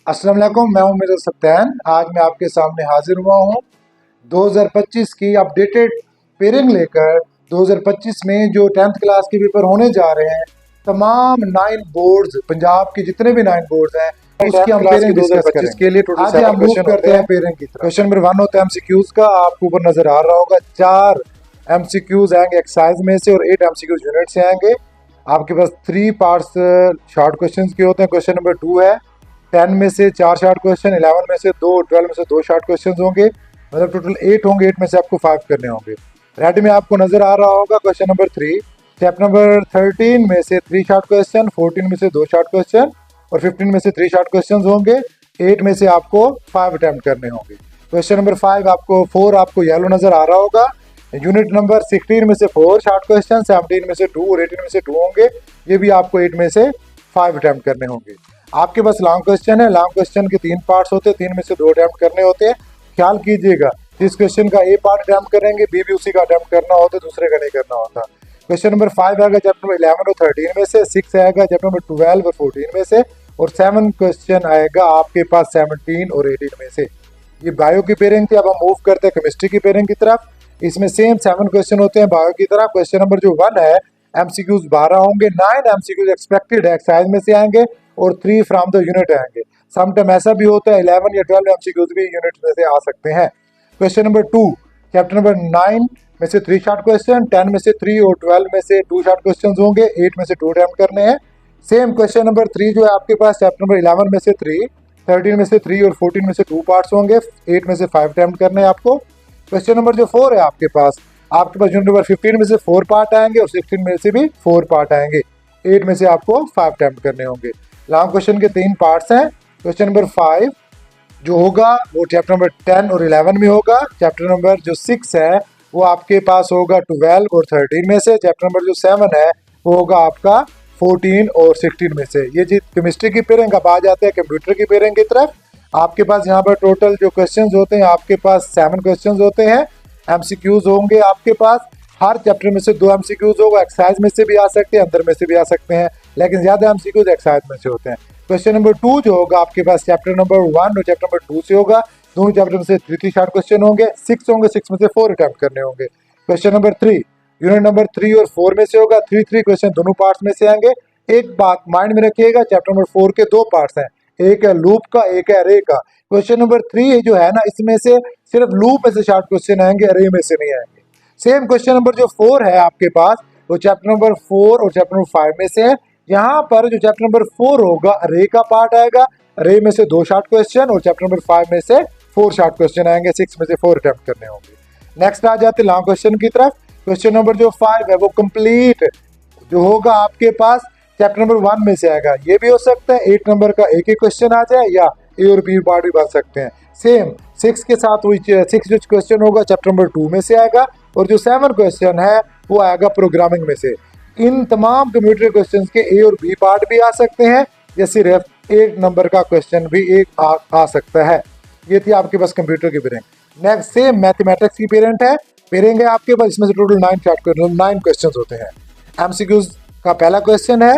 अस्सलाम वालेकुम, मैं हूं मिर्ज़ा सत्तान। आज मैं आपके सामने हाजिर हुआ हूं 2025 की अपडेटेड पेयरिंग लेकर। 2025 में जो 10th क्लास के पेपर होने जा रहे हैं, तमाम 9 बोर्ड्स, पंजाब के जितने भी 9 बोर्ड्स हैं, उसकी हम पेयरिंग डिस्कस करेंगे। के लिए टोटल आज 7 हम मूव क्वेश्चन करते होते हैं हैं। पेयरिंग की तरफ। क्वेश्चन नंबर 1 होता है एमसीक्यूज का, आपको ऊपर नजर आ रहा होगा। 4 एमसीक्यूज आएंगे एक्सरसाइज में से और 8 एमसीक्यूज यूनिट से आएंगे। आपके पास 3 पार्ट्स शॉर्ट क्वेश्चन के होते हैं। क्वेश्चन नंबर 2 है 10 में से 4 शॉर्ट क्वेश्चन, 11 में से 2, 12 में से 2 शॉर्ट क्वेश्चन होंगे, मतलब टोटल 8 होंगे। 8 में से आपको 5 करने होंगे। रेड में आपको नजर आ रहा होगा क्वेश्चन नंबर 3, चैप्टर नंबर 13 में से 3 शॉर्ट क्वेश्चन, 14 में से 2 शॉर्ट क्वेश्चन और 15 में से 3 शॉर्ट क्वेश्चन होंगे। 8 में से आपको 5 अटेम्प्ट करने होंगे। क्वेश्चन नंबर 4 आपको येलो नजर आ रहा होगा। यूनिट नंबर 16 में से 4 शॉर्ट क्वेश्चन, 17 में से 2 और 18 में से 2 होंगे। ये भी आपको 8 में से 5 अटेम्प्ट करने होंगे। आपके पास लॉन्ग क्वेश्चन है। लॉन्ग क्वेश्चन के 3 पार्ट्स होते हैं, 3 में से 2 अटेम्प्ट करने होते हैं। ख्याल कीजिएगा, जिस क्वेश्चन का ए पार्ट अटेम्प्ट करेंगे, बी भी उसी का अटेम्प्ट करना होता है, दूसरे का नहीं करना होता। क्वेश्चन नंबर 5 आएगा चैप्टर नंबर 11 और 13 में से। 6 आएगा चैप्टर नंबर 12 और 14 में से। और 7 क्वेश्चन आएगा आपके पास 17 और 18 में से। ये बायो की पेयरिंग थी। अब हम मूव करते हैं केमिस्ट्री की पेयरिंग की तरफ। इसमें सेम 7 क्वेश्चन होते हैं बायो की तरह। क्वेश्चन नंबर जो 1 है, एमसीक्यूज 12 होंगे। 9 एमसीक्यूज एक्सपेक्टेड है एक्सरसाइज में से आएंगे और 3 फ्रॉम द यूनिट आएंगे। समटाइम ऐसा भी होता है 11 या 12 एमसीक्यूज भी यूनिट में से आ सकते हैं। क्वेश्चन नंबर 2, चैप्टर नंबर 9 में से 3 शॉर्ट क्वेश्चन, 10 में से 3 और 12 में से 2 शॉर्ट क्वेश्चन होंगे। 8 में से 2 अटेम्प्ट करने हैं। सेम क्वेश्चन नंबर 3 जो है आपके पास, चैप्टर नंबर 11 में से 3, 13 में से 3 और 14 में से 2 पार्ट्स होंगे। 8 में से 5 अटेम्प्ट करने हैं आपको। क्वेश्चन नंबर जो 4 है आपके पास यूनिट नंबर 15 में से 4 पार्ट आएंगे और 16 में से भी 4 पार्ट आएंगे। 8 में से आपको 5 अटेम्प्ट करने होंगे। लॉन्ग क्वेश्चन के 3 पार्ट्स हैं। क्वेश्चन नंबर 5 जो होगा वो चैप्टर नंबर 10 और 11 में होगा। चैप्टर नंबर जो 6 है वो आपके पास होगा 12 और 13 में से। चैप्टर नंबर जो 7 है वो होगा आपका 14 और 16 में से। ये जी केमिस्ट्री की पेयरिंग। अब आ जाते हैं कंप्यूटर की पेयरिंग की तरफ। आपके पास यहाँ पर टोटल जो क्वेश्चंस होते हैं, आपके पास 7 क्वेश्चंस होते हैं। एमसीक्यूज होंगे आपके पास। हर चैप्टर में से 2 एमसीक्यूज होगा। एक्सरसाइज में से भी आ सकते हैं, अंदर में से भी आ सकते हैं, लेकिन ज्यादा एमसीक्यूज एक्सरसाइज में से होते हैं। क्वेश्चन नंबर 2 जो होगा आपके पास चैप्टर नंबर 1 और चैप्टर नंबर 2 से होगा। दोनों चैप्टर में से 3 शॉर्ट क्वेश्चन होंगे। 6 होंगे, 6 में से 4 अटेम्प्ट करने होंगे। क्वेश्चन नंबर 3 यूनिट नंबर 3 और 4 में से होगा। 3 क्वेश्चन दोनों पार्ट्स में से आएंगे। एक बात माइंड में रखिएगा, चैप्टर नंबर 4 के 2 पार्ट्स हैं, एक है लूप का, एक है अरे का। क्वेश्चन नंबर 3 जो है ना, इसमें से सिर्फ लूप में से शॉर्ट क्वेश्चन आएंगे, अरे में से नहीं आएंगे। सेम क्वेश्चन नंबर जो 4 है आपके पास, वो चैप्टर नंबर 4 और चैप्टर नंबर 5 में से है। यहाँ पर जो चैप्टर नंबर 4 होगा, अरे का पार्ट आएगा। अरे में से 2 शॉर्ट क्वेश्चन और चैप्टर नंबर 5 में से 4 शॉर्ट क्वेश्चन आएंगे। 6 में से 4 अटेम्प्ट करने होंगे। नेक्स्ट आ जाते लॉन्ग क्वेश्चन की तरफ। क्वेश्चन नंबर जो 5 है वो कंप्लीट जो होगा आपके पास चैप्टर नंबर 1 में से आएगा। ये भी हो सकता है 8 नंबर का एक ही क्वेश्चन आ जाए, या ए और बी पार्ट भी बन सकते हैं। सेम 6 के साथ वही 6 जो क्वेश्चन होगा चैप्टर नंबर 2 में से आएगा। और जो 7 क्वेश्चन है वो आएगा प्रोग्रामिंग में से। इन तमाम कंप्यूटर क्वेश्चन के ए और बी पार्ट भी आ सकते हैं, या सिर्फ 8 नंबर का क्वेश्चन भी एक आ सकता है। ये थी आपके पास कंप्यूटर की पेयरिंग। नेक्स्ट सेम मैथमेटिक्स की पेयरिंग है आपके पास। इसमें से टोटल 9 क्वेश्चन होते हैं। एमसीक्यूज का पहला क्वेश्चन है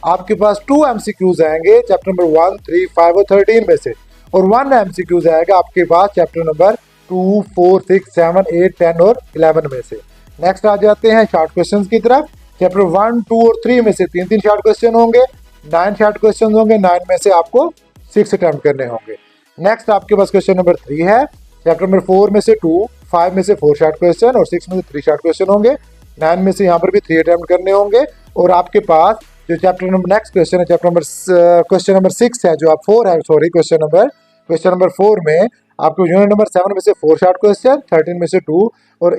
आपके पास 2 एमसीक्यूज आएंगे चैप्टर नंबर 1, 3, 5 और 13 में से। और 1 एमसीक्यूज आएगा आपके पास चैप्टर नंबर 2, 4, 6, 7, 8, 10 और 11 में से। नेक्स्ट आ जाते हैं शॉर्ट क्वेश्चन की तरफ। चैप्टर 1, 2 और 3 में से 3 शॉर्ट क्वेश्चन होंगे। 9 शॉर्ट क्वेश्चन होंगे। 9 में से आपको 6 अटेम्प्ट करने होंगे। नेक्स्ट आपके पास क्वेश्चन नंबर 3 है। चैप्टर नंबर 4 में से 2, 5 में से 4 शॉर्ट क्वेश्चन और 6 में से 3 शॉर्ट क्वेश्चन होंगे। 9 में से यहाँ पर भी 3 अटेम्प्ट करने होंगे। और आपके पास जो चैप्टर नंबर नेक्स्ट क्वेश्चन है, क्वेश्चन नंबर 6 है, जो आप 4 है, सॉरी क्वेश्चन नंबर 4 में आपको यूनिट नंबर 7 में से 4 शॉर्ट क्वेश्चन, 13 में से 2 और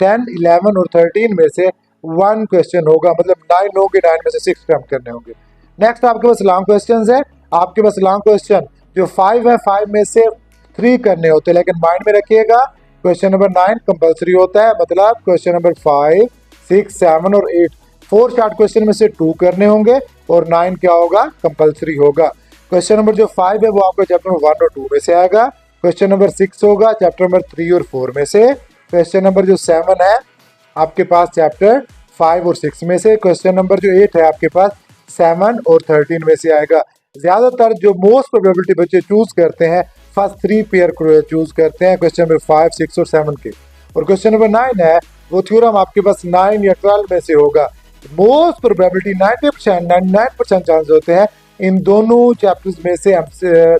10, 11 और 13 में से 1 क्वेश्चन होगा। मतलब 9 होंगे, 9 में से 6 अटेम्प्ट करने होंगे। नेक्स्ट आपके पास लॉन्ग क्वेश्चन है। आपके पास लॉन्ग क्वेश्चन जो 5 है, 5 में से 3 करने होते हैं, लेकिन माइंड में रखिएगा क्वेश्चन नंबर 9 कंपल्सरी होता है। मतलब क्वेश्चन नंबर 5, 6, 7 और 8 4 शॉर्ट क्वेश्चन में से 2 करने होंगे और 9 क्या होगा, कंपल्सरी होगा। क्वेश्चन नंबर जो 5 है वो आपको चैप्टर नंबर 1 और 2 में से आएगा। क्वेश्चन नंबर 6 होगा चैप्टर नंबर 3 और 4 में से। क्वेश्चन नंबर जो 7 है आपके पास चैप्टर 5 और 6 में से। क्वेश्चन नंबर जो 8 है आपके पास 7 और 13 में से आएगा। ज्यादातर जो मोस्ट प्रोबेबिलिटी बच्चे चूज करते हैं फर्स्ट 3 पेयर चूज करते हैं क्वेश्चन नंबर 5, 6 और 7 के। और क्वेश्चन नंबर 9 है वो थ्योरम आपके पास 9 या 12 में से होगा। मोस्ट प्रोबेबिलिटी 90%, 99% चांस होते हैं इन दोनों चैप्टर्स में से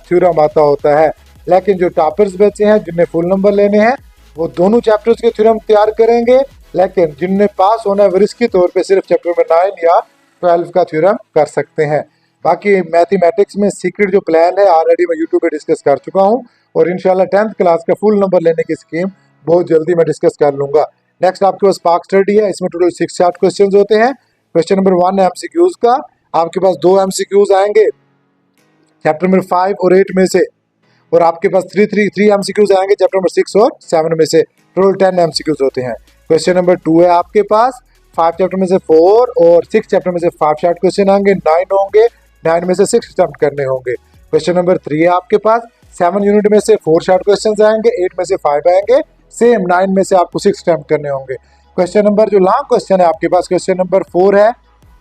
थ्योरम आता होता है। लेकिन जो टॉपर्स बच्चे हैं जिन्हें फुल नंबर लेने हैं वो दोनों चैप्टर्स के थ्योरम तैयार करेंगे, लेकिन जिन्हें पास होना है वो रिस्की तौर पे सिर्फ चैप्टर नंबर 9 या 12 का थ्योरम कर सकते हैं। बाकी मैथमेटिक्स में सीक्रेट जो प्लान है ऑलरेडी मैं यूट्यूब पे डिस्कस कर चुका हूँ, और इंशाल्लाह 10th क्लास का फुल नंबर लेने की स्कीम बहुत जल्दी मैं डिस्कस कर लूंगा। नेक्स्ट आपके पास पार्क स्टडी है, इसमें टोटल 6 शार्ट क्वेश्चन होते हैं। क्वेश्चन नंबर 1 है एमसीक्यूज का, आपके पास 2 एमसीक्यूज आएंगे चैप्टर नंबर 5 और 8 में से, और आपके पास 3 एमसीक्यूज आएंगे चैप्टर नंबर 6 और 7 में से, टोटल 10 एमसीक्यूज होते हैं। क्वेश्चन नंबर 2 है आपके पास 5 चैप्टर में से 4 और 6 चैप्टर में से 5 शार्ट क्वेश्चन आएंगे, 9 होंगे, 9 में से 6 अटेम्प्ट करने होंगे। क्वेश्चन नंबर 3 है आपके पास 7 यूनिट में से 4 शार्ट क्वेश्चन आएंगे, 8 में से 5 आएंगे, सेम 9 में से आपको 6 अटेम्प्ट करने होंगे। क्वेश्चन नंबर जो लॉन्ग क्वेश्चन है आपके पास क्वेश्चन नंबर 4 है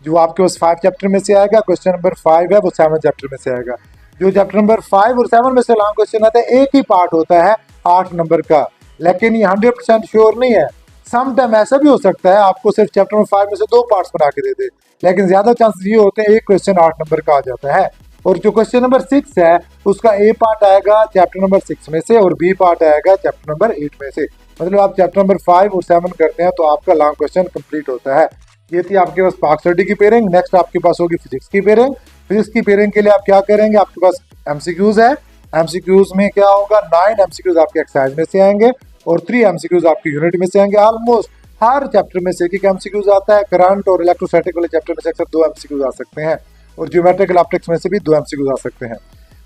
जो आपके पास 5 चैप्टर में से आएगा, क्वेश्चन नंबर 5 है वो 7 चैप्टर में से आएगा। जो चैप्टर नंबर 5 और 7 में से लॉन्ग क्वेश्चन आता है एक ही पार्ट होता है 8 नंबर का, लेकिन ये 100% श्योर नहीं है। सम टाइम ऐसा भी हो सकता है आपको सिर्फ चैप्टर नंबर 5 में से 2 पार्ट्स बना के दे दे, लेकिन ज्यादा चांसेस ये होते हैं एक क्वेश्चन 8 नंबर का आ जाता है। और जो क्वेश्चन नंबर 6 है उसका ए पार्ट आएगा चैप्टर नंबर 6 में से और बी पार्ट आएगा चैप्टर नंबर 8 में से। मतलब आप चैप्टर नंबर 5 और 7 करते हैं तो आपका लॉन्ग क्वेश्चन कंप्लीट होता है। ये थी आपके पास पार्क स्टडी की पेयरिंग। नेक्स्ट आपके पास होगी फिजिक्स की पेयरिंग। फिजिक्स की पेयरिंग के लिए आप क्या करेंगे, आपके पास एमसीक्यूज है, एमसीक्यूज में क्या होगा 9 एमसीक्यूज आपके एक्सरसाइज में से आएंगे और 3 एमसीक्यूज आपके यूनिट में से आएंगे। ऑलमोस्ट हर चैप्टर में से एक एमसीक्यूज आता है। करंट और इलेक्ट्रोस्टैटिक वाले चैप्टर में से अक्सर 2 एमसीक्यूज आ सकते हैं और ज्योमेट्रिकल ऑप्टिक्स में से भी 2 एमसीक्यूज आ सकते हैं।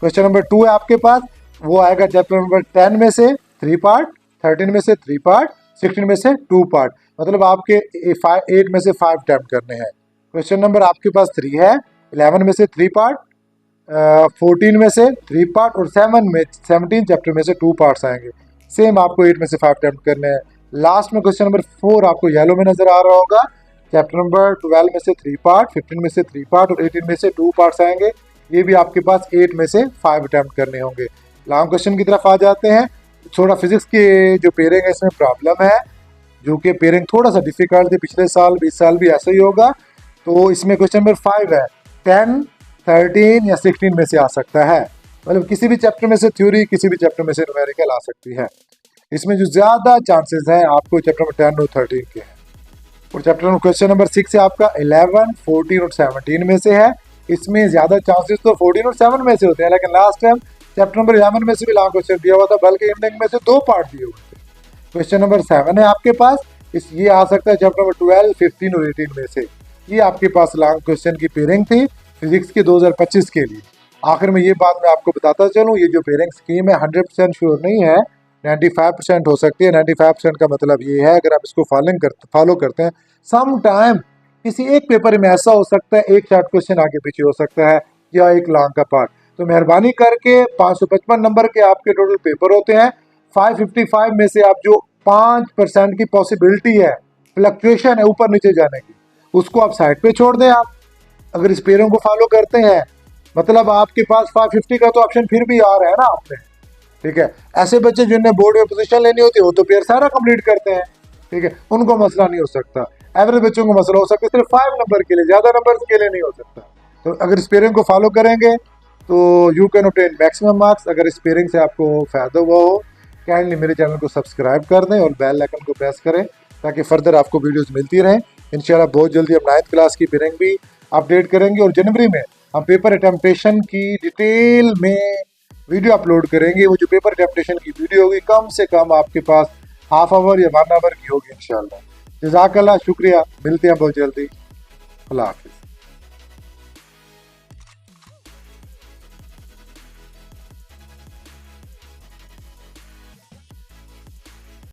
क्वेश्चन नंबर 2 है आपके पास, वो आएगा चैप्टर नंबर 10 में से 3 पार्ट, 13 में से 3 पार्ट, 16 में से 2 पार्ट, मतलब आपके 8 में से 5 अटेम्प्ट करने हैं। क्वेश्चन नंबर आपके पास 3 है, 11 में से 3 पार्ट, 14 में से 3 पार्ट और 17 चैप्टर में से 2 पार्ट्स आएंगे। सेम आपको 8 में से 5 अटेम्प्ट करने हैं। लास्ट में क्वेश्चन नंबर 4 आपको येलो में नजर आ रहा होगा, चैप्टर नंबर 12 में से 3 पार्ट, 15 में से 3 पार्ट और 18 में से 2 पार्ट्स आएंगे। ये भी आपके पास 8 में से 5 अटेम्प्ट करने होंगे। लॉन्ग क्वेश्चन की तरफ आ जाते हैं। थोड़ा फिजिक्स की जो पेयरिंग है इसमें प्रॉब्लम है, जो कि पेयरिंग थोड़ा सा डिफिकल्ट थी, पिछले साल 20 साल भी ऐसा ही होगा। तो इसमें क्वेश्चन नंबर 5 है 10, 13 या 16 में से आ सकता है, मतलब किसी भी चैप्टर में से थ्योरी, किसी भी चैप्टर में से न्यूमेरिकल आ सकती है। इसमें जो ज्यादा चांसेस हैं आपको चैप्टर नंबर 10 और 13 के हैं। और चैप्टर क्वेश्चन नंबर 6 है आपका 11, 14 और 17 में से है। इसमें ज्यादा चांसेस तो 14 और 7 में से होते हैं, लेकिन लास्ट टाइम चैप्टर नंबर 11 में से भी लॉन्ग क्वेश्चन दिया हुआ था, बल्कि एंडिंग में से 2 पार्ट दिए हुए थे। क्वेश्चन नंबर 7 है आपके पास, ये आ सकता है चैप्टर नंबर 12, 15 और 18 में से। ये आपके पास लॉन्ग क्वेश्चन की पेयरिंग थी फिजिक्स की 2025 के लिए। आखिर में ये बात मैं आपको बताता चलूँ, ये जो पेयरिंग स्कीम है 100% श्योर नहीं है, 95% हो सकती है। 95% का मतलब ये है अगर आप इसको फॉलो करते हैं। सम टाइम किसी एक पेपर में ऐसा हो सकता है एक शॉर्ट क्वेश्चन आगे पीछे हो सकता है या एक लॉन्ग का पार्ट। तो मेहरबानी करके 555 नंबर के आपके टोटल पेपर होते हैं, 555 में से आप जो 5% की पॉसिबिलिटी है, फ्लक्चुएशन है ऊपर नीचे जाने की, उसको आप साइड पे छोड़ दें। आप अगर इस पेयरों को फॉलो करते हैं मतलब आपके पास 550 का तो ऑप्शन फिर भी आ रहा है ना आपने, ठीक है। ऐसे बच्चे जिन्हें बोर्ड में पोजीशन लेनी होती है वो तो पेयर सारा कंप्लीट करते हैं, ठीक है, उनको मसला नहीं हो सकता। एवरेज बच्चों को मसला हो सकता है सिर्फ 5 नंबर के लिए, ज्यादा नंबर के लिए नहीं हो सकता। तो अगर इस पेयरिंग को फॉलो करेंगे तो you can obtain maximum marks. अगर इस पेयरिंग से आपको फायदा हुआ हो, काइंडली मेरे चैनल को सब्सक्राइब कर दें और बेल आइकन को प्रेस करें ताकि फर्दर आपको वीडियोस मिलती रहें। इंशाल्लाह बहुत जल्दी हम 9th क्लास की पेयरिंग भी अपडेट करेंगे और जनवरी में हम पेपर अटेम्प्टेशन की डिटेल में वीडियो अपलोड करेंगे। वो जो पेपर अटेम्प्टेशन की वीडियो होगी कम से कम आपके पास हाफ आवर या 1 आवर की होगी इंशाल्लाह। जज़ाकल्लाह, शुक्रिया, मिलते हैं बहुत जल्दी। अल्लाह हाफिज़।